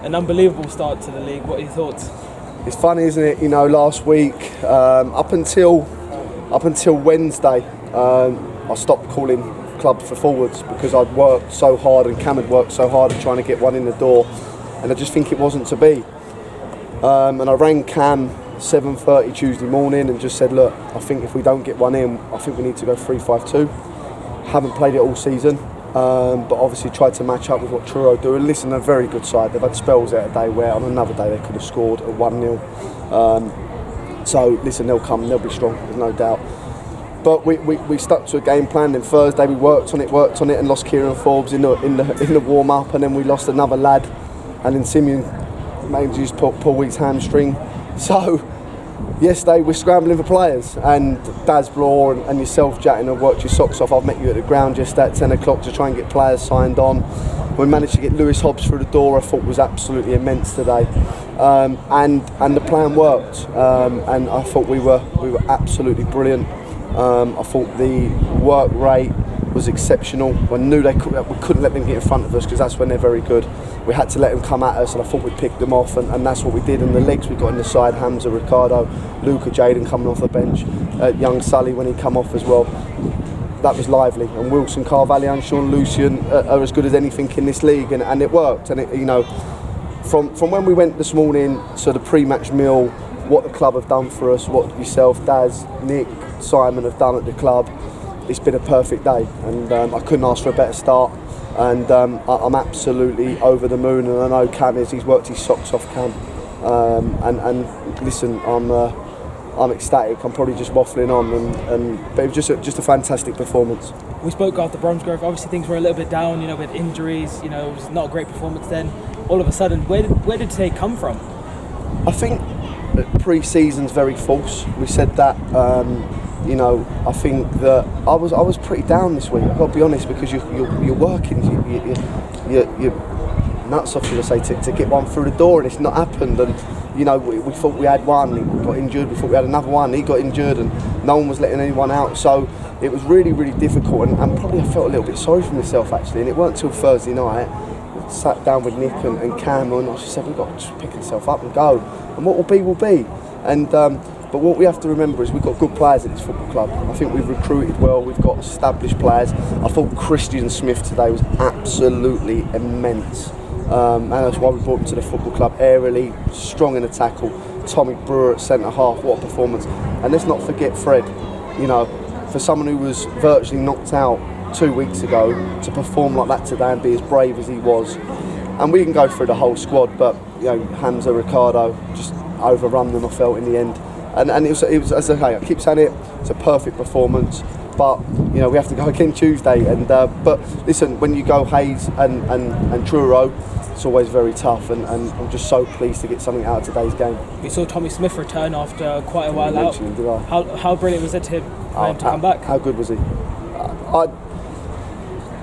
an unbelievable start to the league. What are your thoughts? It's funny, isn't it? You know, last week, up until Wednesday, I stopped calling clubs for forwards because I'd worked so hard and Cam had worked so hard at trying to get one in the door, and I just think it wasn't to be. And I rang Cam 7:30 Tuesday morning and just said, look, I think if we don't get one in, I think we need to go 3-5-2. Haven't played it all season, but obviously tried to match up with what Truro do. And listen, they're a very good side. They've had spells out a day where on another day they could have scored at 1-0. So listen, they'll come, they'll be strong, there's no doubt. But we stuck to a game plan. Then Thursday we worked on it, and lost Kieran Forbes in the warm up, and then we lost another lad, and then Simeon made use Paul Week's hamstring. So yesterday we're scrambling for players, and Daz Bloor and yourself, Jatin, have worked your socks off. I've met you at the ground just at 10 o'clock to try and get players signed on. We managed to get Lewis Hobbs through the door. I thought was absolutely immense today, and the plan worked, and I thought we were absolutely brilliant. I thought the work rate was exceptional. I knew we couldn't let them get in front of us because that's when they're very good. We had to let them come at us, and I thought we'd pick them off, and that's what we did. And the legs we got in the side, Hamza, Ricardo, Luca, Jatin coming off the bench, young Sully when he come off as well. That was lively. And Wilson, Carvalho and Sean Lucian are as good as anything in this league, and it worked. And it, you know, from when we went this morning to the pre-match meal, what the club have done for us, what yourself, Daz, Nick, Simon have done at the club, it's been a perfect day, and I couldn't ask for a better start, and I'm absolutely over the moon, and I know Cam is. He's worked his socks off, Cam, and listen, I'm ecstatic. I'm probably just waffling on, but it was just a fantastic performance. We spoke after Bromsgrove. Obviously things were a little bit down, you know, with injuries, you know, it was not a great performance then. All of a sudden, where did today come from? I think pre-season's very false. We said that. You know, I think that I was pretty down this week. I've got to be honest, because you're working, you're nuts off, should I say, to get one through the door, and it's not happened. And you know, we thought we had one, he got injured. We thought we had another one, he got injured, and no one was letting anyone out. So it was really, really difficult, and probably I felt a little bit sorry for myself actually. And it weren't till Thursday night. I sat down with Nick and Cam, and I just said, we've got to just pick ourselves up and go, and what will be will be. And but what we have to remember is we've got good players at this football club. I think we've recruited well, we've got established players. I thought Christian Smith today was absolutely immense, and that's why we brought him to the football club. Aerially, strong in the tackle. Tommy Brewer at centre half, what a performance. And let's not forget Fred. You know, for someone who was virtually knocked out 2 weeks ago, to perform like that today and be as brave as he was. And we can go through the whole squad, but you know, Hamza, Ricardo, just overrun them, I felt, in the end. And it was as I say, I keep saying it, it's a perfect performance, but you know, we have to go again Tuesday. And but listen, when you go Hayes and Truro, it's always very tough, and I'm just so pleased to get something out of today's game. We saw Tommy Smith return after quite a while out. Did I? How brilliant was it for him to come back? How good was he?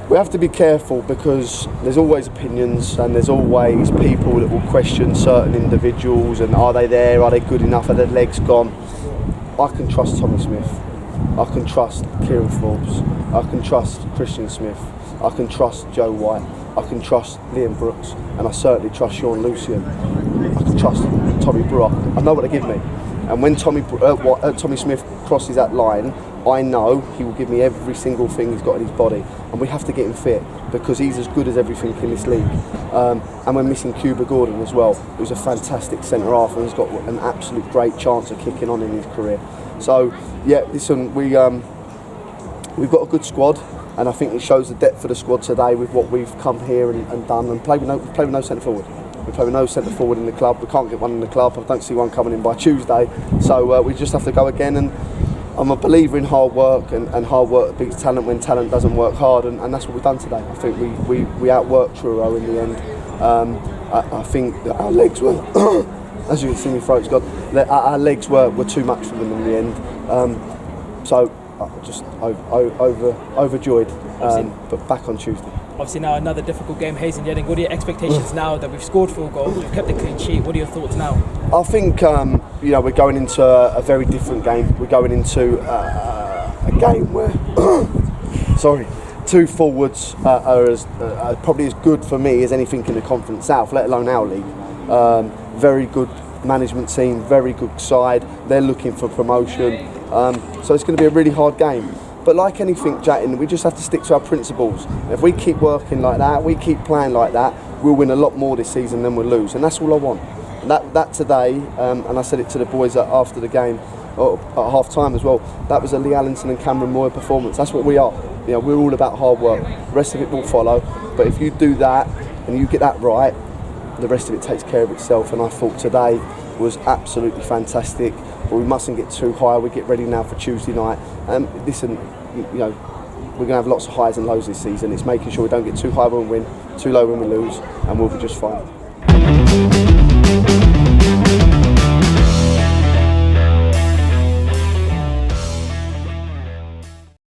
We have to be careful, because there's always opinions, and there's always people that will question certain individuals, and are they there, are they good enough, are their legs gone? I can trust Tommy Smith, I can trust Kieran Forbes, I can trust Christian Smith, I can trust Joe White, I can trust Liam Brooks, and I certainly trust Sean Lucian. I can trust Tommy Brewer. I know what they give me, and when Tommy Smith crosses that line, I know he will give me every single thing he's got in his body, and we have to get him fit, because he's as good as everything in this league. And we're missing Cuba Gordon as well, who's a fantastic centre half and has got an absolute great chance of kicking on in his career. So yeah, listen, we've got a good squad, and I think it shows the depth of the squad today with what we've come here and done, and play with no centre forward. We play with no centre forward in the club. We can't get one in the club. I don't see one coming in by Tuesday. So we just have to go again, and I'm a believer in hard work, and hard work beats talent when talent doesn't work hard, and that's what we've done today. I think we outworked Truro in the end. I think that our legs were, as you can see, my throat's gone. Our legs were too much for them in the end. So just overjoyed, but back on Tuesday. Obviously now another difficult game, Hayes and Hendon. What are your expectations now that we've scored 4 goals, we've kept a clean sheet? What are your thoughts now? I think you know, we're going into a very different game. We're going into a game where two forwards are probably as good for me as anything in the Conference South, let alone our league. Very good management team, very good side. They're looking for promotion, so it's going to be a really hard game. But like anything, Jatin, we just have to stick to our principles. If we keep working like that, we keep playing like that, we'll win a lot more this season than we'll lose, and that's all I want. And that today, and I said it to the boys after the game, at half time as well, that was a Lee Allinson and Cameron Moore performance. That's what we are. You know, we're all about hard work. The rest of it will follow. But if you do that and you get that right, the rest of it takes care of itself. And I thought today was absolutely fantastic. But we mustn't get too high. We get ready now for Tuesday night. Listen, you know, we're going to have lots of highs and lows this season. It's making sure we don't get too high when we win, too low when we lose, and we'll be just fine.